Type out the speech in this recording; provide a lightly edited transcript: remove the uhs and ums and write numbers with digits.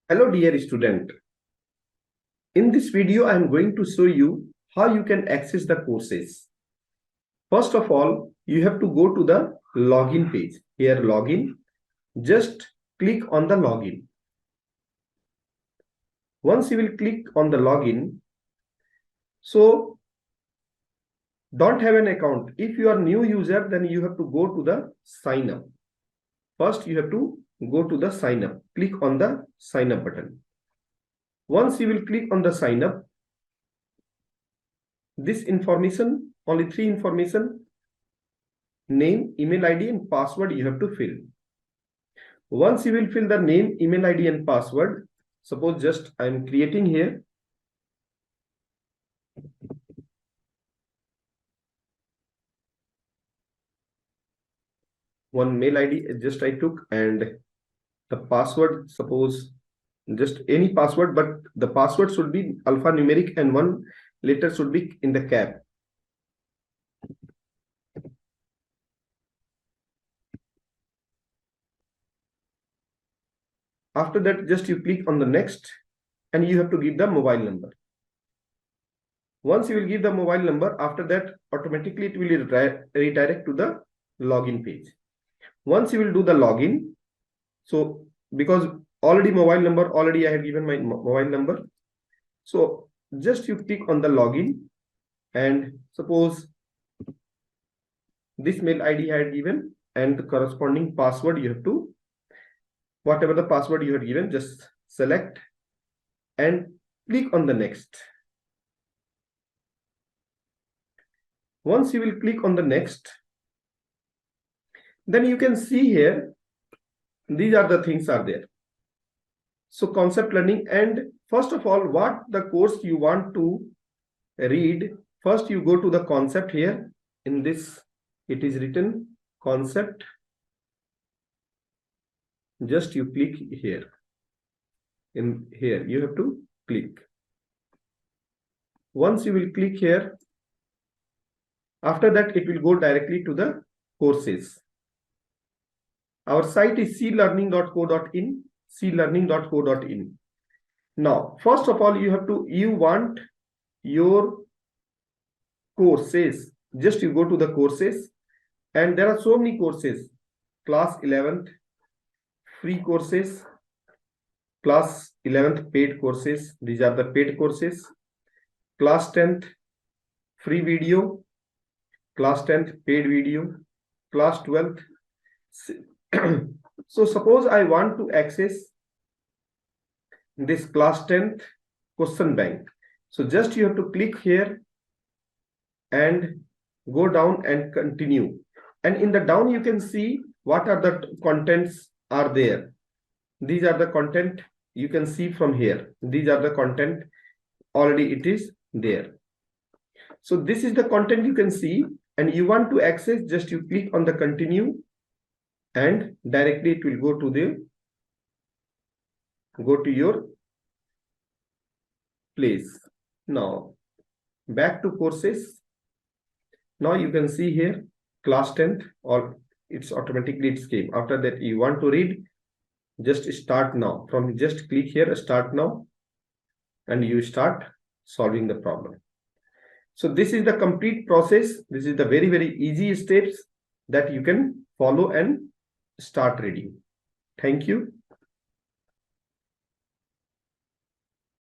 Hello dear student. In this video, I am going to show you how you can access the courses. First of all, you have to go to the login page. Here login, just click on the login. Once you will click on the login, so don't have an account. If you are new user, then you have to go to the sign up. First, you have to go to the sign up. Click on the sign up button. Once you will click on the sign up, this information, only three information, name, email ID and password you have to fill. Once you will fill the name, email ID and password, suppose just I am creating here. One mail ID just I took, and the password, suppose just any password, but the password should be alphanumeric and one letter should be in the cap. After that, just you click on the next and you have to give the mobile number. Once you will give the mobile number, after that, automatically it will redirect to the login page. Once you will do the login, so because already mobile number, already I have given my mobile number. So just you click on the login and suppose this mail ID I had given and the corresponding password you have to, whatever the password you had given, just select and click on the next. Once you will click on the next, then you can see here, these are the things are there. So concept learning, and first of all, what the course you want to read, first you go to the concept here. In this, it is written concept. Just you click here. In here, you have to click. Once you will click here, after that, it will go directly to the courses. Our site is clearning.co.in, clearning.co.in. Now, first of all, you want your courses. Just you go to the courses, and there are so many courses. Class 11th, free courses. Class 11th, paid courses. These are the paid courses. Class 10th, free video. Class 10th, paid video. Class 12th. So suppose I want to access this class 10th question bank. So just you have to click here and go down and continue. And in the down you can see what are the contents are there. These are the content you can see from here. These are the content, already it is there. So this is the content you can see, and you want to access, just you click on the continue and directly it will go to your place. Now back to courses. Now you can see here class 10th, or it's automatically it came. After that, you want to read, just start now. From just click here, start now, and you start solving the problem. So this is the complete process. This is the very, very easy steps that you can follow and start reading. Thank you.